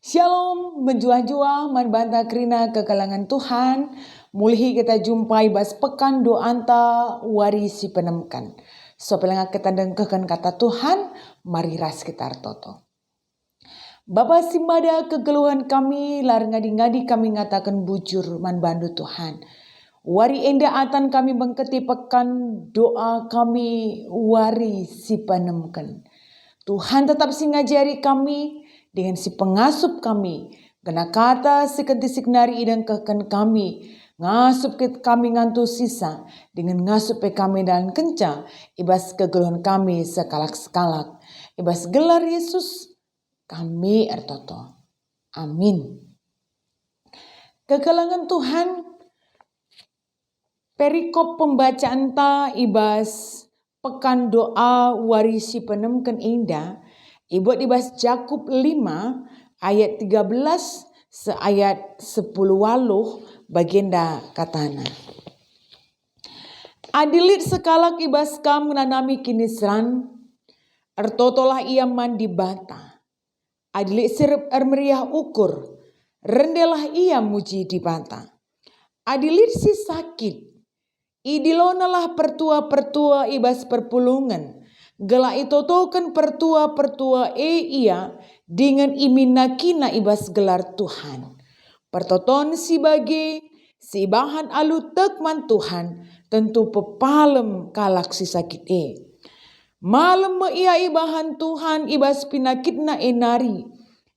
Shalom, menjua-jua, manbanta krina kekalangan Tuhan. Mulhi kita jumpai bas pekan doanta wari si penemkan. So pelengah kita dengkekan kata Tuhan, mari ras kita toto. Bapa simada kegeluhan kami, lar ngadi-ngadi kami ngatakan bujur manbandu Tuhan. Wari enda atan kami bengketi pekan doa kami wari si penemkan. Tuhan tetap singajari kami dengan si pengasup kami. Kena kata si kentisik nari idang keken kami. Ngasup kami ngantu sisa. Dengan ngasup kami dan kenca. Ibas kegeluhan kami sekalak-sekalak. Ibas gelar Yesus kami ertoto. Amin. Kegelangan Tuhan. Perikop pembacaan ta ibas pekan doa warisi penemken indah. Ibu dibahas Yakub 5 ayat 13 seayat 10 waluh baginda katana. Adilit sekalak ibas kam menanami kinisran ertotolah ia mandi bata. Adilit sirip ermeriah ukur rendelah ia muji di bata. Adilit si sakit idilonalah pertua-pertua ibas perpulungan. Gela itu token pertua-pertua ia dengan iminakina ibas gelar Tuhan. Pertoton si bagi si bahan alu tekman Tuhan tentu pepalem kalak si sakit Malem ia ibahan Tuhan ibas pinakitna enari.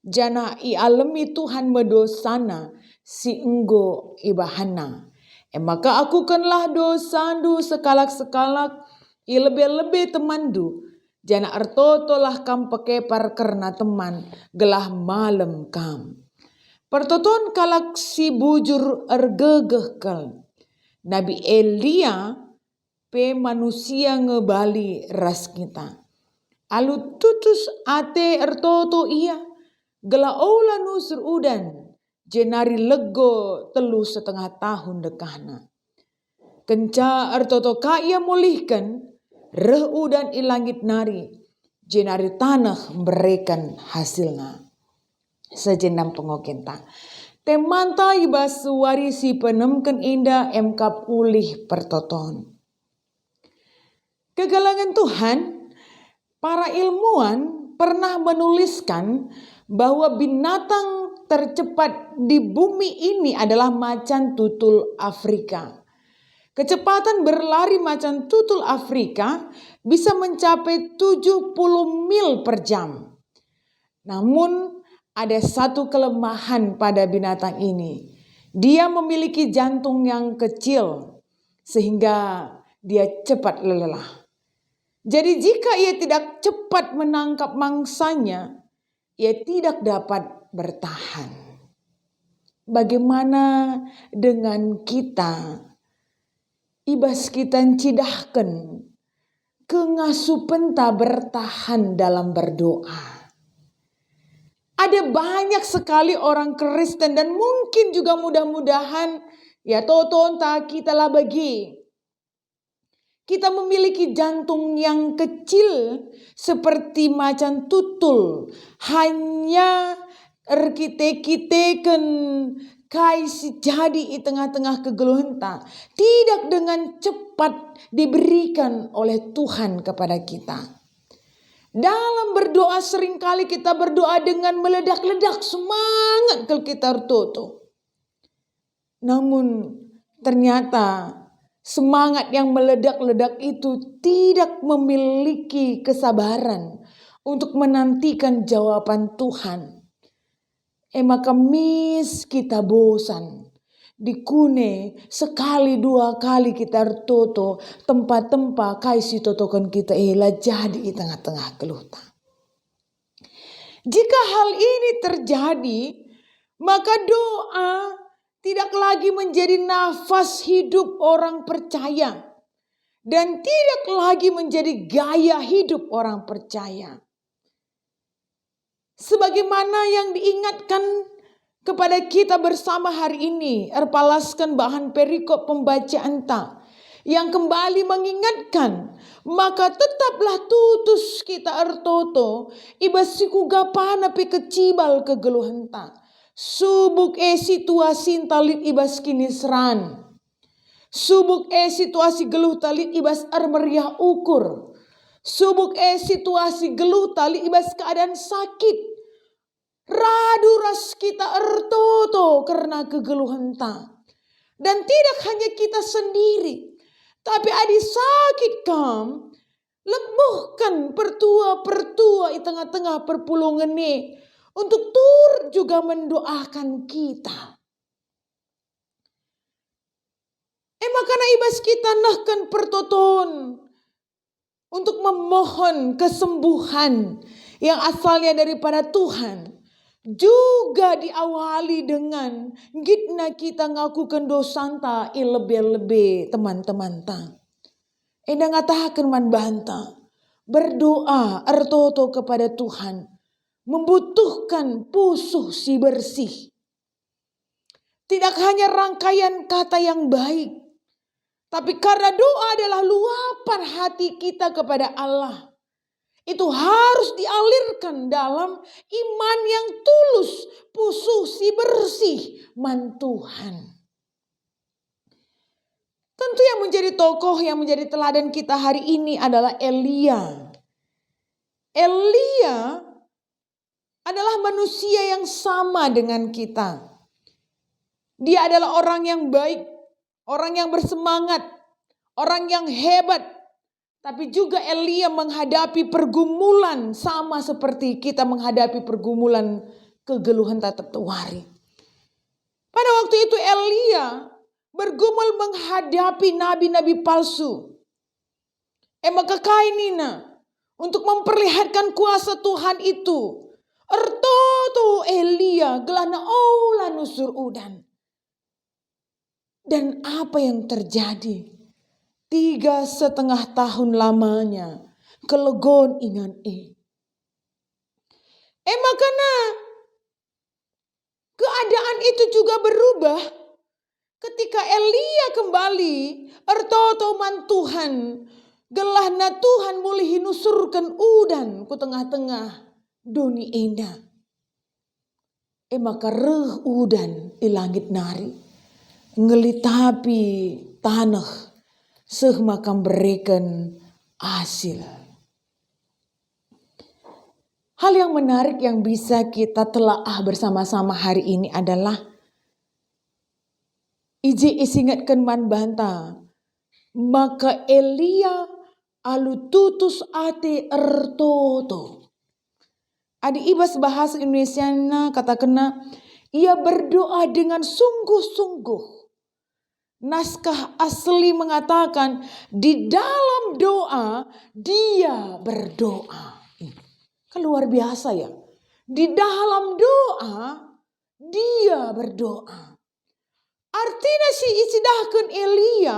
Jana i alemi Tuhan medosana si enggo ibahana. Maka aku kanlah dosandu sekalak-sekalak lebih-lebih temandu. Jana ertotolah kam pekepar karena teman gelah malam kam. Pertoton kalak si bujur ergegeh kal. Nabi Elia pe manusia ngebali ras kita. Alu tutus ate ertoto ia. Gelah ola nusur udan. Jenari lego 3,5 tahun dekahna. Kenca ertoto kaya mulihkan. Reh udan ilangit nari. Jenari tanah memberikan hasilnya. Sejenam pengokenta. Temanta ibas warisi penemken indah emkap ulih pertoton. Kegalangan Tuhan, para ilmuwan pernah menuliskan bahwa binatang tercepat di bumi ini adalah macan tutul Afrika. Kecepatan berlari macan tutul Afrika bisa mencapai 70 mil per jam. Namun ada satu kelemahan pada binatang ini. Dia memiliki jantung yang kecil sehingga dia cepat lelah. Jadi jika ia tidak cepat menangkap mangsanya, ia tidak dapat bertahan. Bagaimana dengan kita? Ibas kita cidahkan kengasupen tak bertahan dalam berdoa. Ada banyak sekali orang Kristen dan mungkin juga mudah-mudahan ya toton tak kita lah bagi. Kita memiliki jantung yang kecil seperti macan tutul. Hanya erkite-kiteken kai si jadi di tengah-tengah kegeluhan ta. Tidak dengan cepat diberikan oleh Tuhan kepada kita. Dalam berdoa seringkali kita berdoa dengan meledak-ledak semangat kalau kita toto. Namun ternyata semangat yang meledak-ledak itu tidak memiliki kesabaran untuk menantikan jawaban Tuhan. Maka kita bosan. Dikune sekali 2 kali kita toto tempat-tempat kaisi totokan kita lah jadi di tengah-tengah keluta. Jika hal ini terjadi, maka doa tidak lagi menjadi nafas hidup orang percaya. Dan tidak lagi menjadi gaya hidup orang percaya. Sebagaimana yang diingatkan kepada kita bersama hari ini. Erpalaskan bahan perikop pembacaan tak. yang kembali mengingatkan, maka tetaplah tutus kita ertoto ibas siku gapana pe kecibal kegeluhenta. Subuk situasi talit ibas kini seran. Subuk situasi geluh talit ibas meriah ukur. Subuk situasi geluh talit ibas keadaan sakit. Radu ras kita ertoto karena kegeluhenta. Dan tidak hanya kita sendiri, tapi adi sakit kam, lebuhkan pertua-pertua di tengah-tengah perpulungan ini untuk turut juga mendoakan kita. Makanya ibas kita nahkan pertoton untuk memohon kesembuhan yang asalnya daripada Tuhan. Juga diawali dengan gitna kita ngakukan dosanta lebih-lebih teman-teman ta. Enda ngatakan man banta. Berdoa ertoto kepada Tuhan. Membutuhkan pusuh si bersih. Tidak hanya rangkaian kata yang baik. Tapi karena doa adalah luapan hati kita kepada Allah. Itu harus dialirkan dalam iman yang tulus, pusuh bersih, man Tuhan. Tentu yang menjadi tokoh, yang menjadi teladan kita hari ini adalah Elia. Elia adalah manusia yang sama dengan kita. Dia adalah orang yang baik, orang yang bersemangat, orang yang hebat. Tapi juga Elia menghadapi pergumulan sama seperti kita menghadapi pergumulan kegeluhan tak tertawari. Pada waktu itu Elia bergumul menghadapi nabi-nabi palsu. Maka kainina untuk memperlihatkan kuasa Tuhan itu. Ertoto Elia gelana ola nusur udan. Dan apa yang terjadi? 3,5 tahun lamanya kelegon ingan makanya keadaan itu juga berubah ketika Elia kembali ertoto man Tuhan gelahna Tuhan mulih nusurkan udan ku tengah-tengah duni enda. Maka reh udan di langit nari ngelitapi tanah seh makam berikan hasil. Hal yang menarik yang bisa kita telaah bersama-sama hari ini adalah isingatkan man banta. Maka Elia alu tutus ate ertoto. Adi ibas bahasa Indonesia kata kena ia berdoa dengan sungguh-sungguh. Naskah asli mengatakan di dalam doa dia berdoa. Kan luar biasa ya. Di dalam doa dia berdoa. Artinya si isidahkan Elia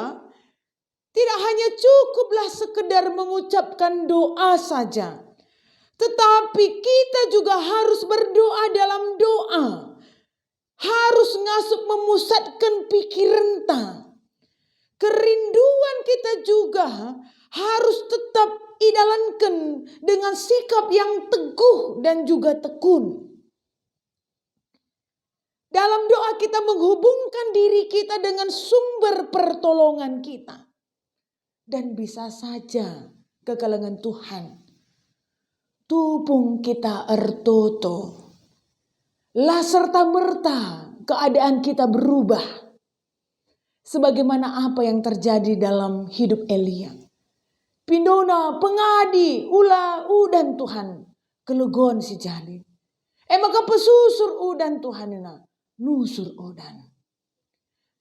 tidak hanya cukuplah sekedar mengucapkan doa saja. Tetapi kita juga harus berdoa dalam doa. Harus ngasup memusatkan pikiran ta. Kerinduan kita juga harus tetap idalankan dengan sikap yang teguh dan juga tekun. Dalam doa kita menghubungkan diri kita dengan sumber pertolongan kita. Dan bisa saja kekalangan Tuhan. Tupung kita ertoto. Lah serta merta keadaan kita berubah. Sebagaimana apa yang terjadi dalam hidup Elia. Pindona pengadi ula udan Tuhan. Kelegon si jali. Maka pesusur udan Tuhan ina. Nusur udan.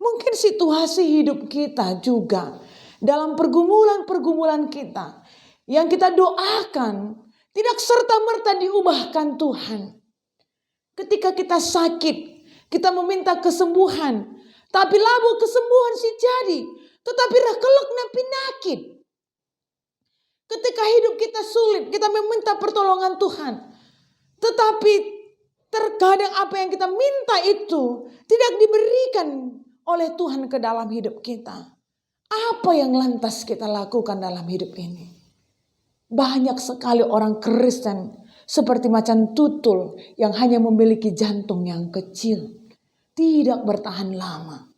Mungkin situasi hidup kita juga. Dalam pergumulan-pergumulan kita. Yang kita doakan. Tidak serta-merta diubahkan Tuhan. Ketika kita sakit, kita meminta kesembuhan. Tapi labu kesembuhan si jadi. Tetapi rakelekna penyakit. Ketika hidup kita sulit, kita meminta pertolongan Tuhan. Tetapi terkadang apa yang kita minta itu tidak diberikan oleh Tuhan ke dalam hidup kita. Apa yang lantas kita lakukan dalam hidup ini? Banyak sekali orang Kristen seperti macan tutul yang hanya memiliki jantung yang kecil. Tidak bertahan lama.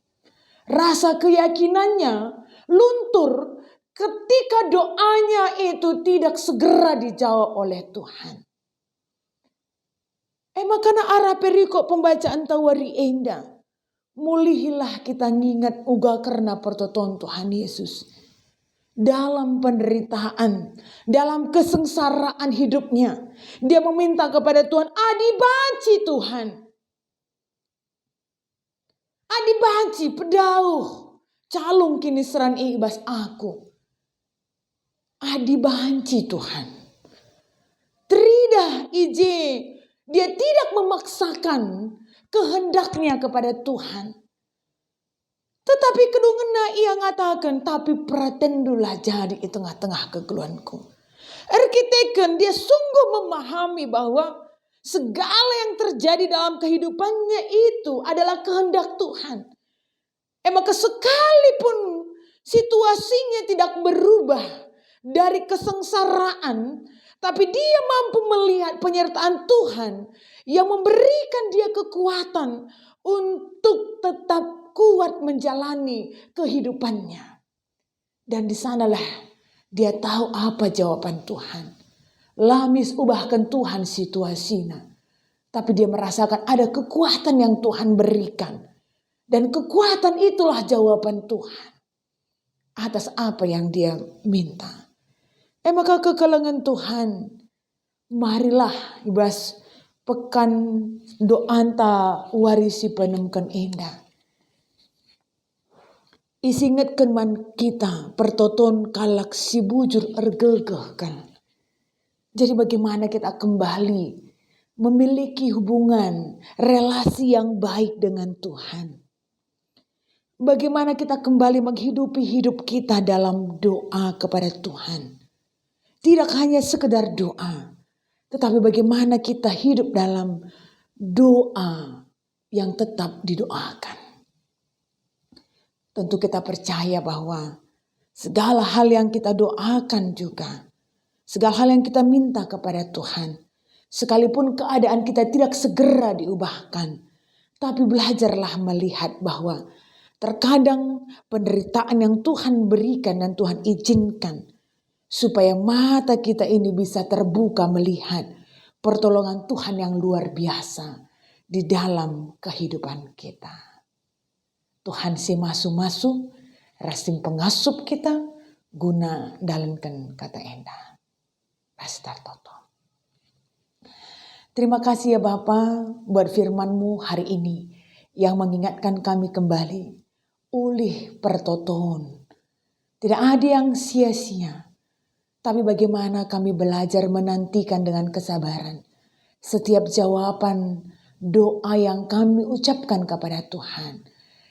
Rasa keyakinannya luntur ketika doanya itu tidak segera dijawab oleh Tuhan. Makanya arah perikop pembacaan tawari enda. Mulihilah kita ngingat uga karena pertoton Tuhan Yesus. Dalam penderitaan, dalam kesengsaraan hidupnya. Dia meminta kepada Tuhan, adi banci Tuhan. Adi banci pedauh. Calung kini seran ibas aku. Adi banci Tuhan. Teridah ije. Dia tidak memaksakan kehendaknya kepada Tuhan. Tetapi kedungena ia ngatakan, tapi pratendulah jadi di tengah-tengah kegeluanku. Arkiteken dia sungguh memahami bahwa segala yang terjadi dalam kehidupannya itu adalah kehendak Tuhan. Maka sekalipun situasinya tidak berubah dari kesengsaraan, tapi dia mampu melihat penyertaan Tuhan yang memberikan dia kekuatan untuk tetap kuat menjalani kehidupannya. Dan di sanalah dia tahu apa jawaban Tuhan. Lamis ubahkan Tuhan situasinya. Tapi dia merasakan ada kekuatan yang Tuhan berikan. Dan kekuatan itulah jawaban Tuhan atas apa yang dia minta. Maka kekalangan Tuhan, marilah ibas pekan doanta warisi penemkan indah. Isingatkan man kita pertoton kalak si bujur ergegeh kan. Jadi bagaimana kita kembali memiliki hubungan relasi yang baik dengan Tuhan. Bagaimana kita kembali menghidupi hidup kita dalam doa kepada Tuhan. Tidak hanya sekedar doa, tetapi bagaimana kita hidup dalam doa yang tetap didoakan. Tentu kita percaya bahwa segala hal yang kita doakan juga, segala hal yang kita minta kepada Tuhan, sekalipun keadaan kita tidak segera diubahkan, tapi belajarlah melihat bahwa terkadang penderitaan yang Tuhan berikan dan Tuhan izinkan, supaya mata kita ini bisa terbuka melihat pertolongan Tuhan yang luar biasa di dalam kehidupan kita. Tuhan si masu-masu, rasim pengasup kita, guna dalenkan kata endah. Pastor Toto. Terima kasih ya Bapa buat firman-Mu hari ini yang mengingatkan kami kembali. Ulih pertoton. Tidak ada yang sia-sia. Tapi bagaimana kami belajar menantikan dengan kesabaran setiap jawaban doa yang kami ucapkan kepada Tuhan.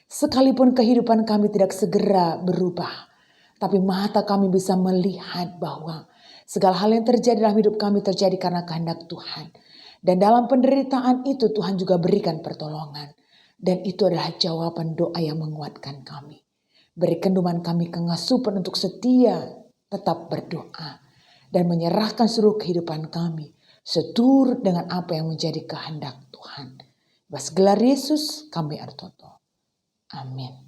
Sekalipun kehidupan kami tidak segera berubah, tapi mata kami bisa melihat bahwa segala hal yang terjadi dalam hidup kami terjadi karena kehendak Tuhan. Dan dalam penderitaan itu Tuhan juga berikan pertolongan. Dan itu adalah jawaban doa yang menguatkan kami. Berikan doman kami kengasupan untuk setia tetap berdoa dan menyerahkan seluruh kehidupan kami seturut dengan apa yang menjadi kehendak Tuhan. Bas gelar Yesus kami artoto. Amin.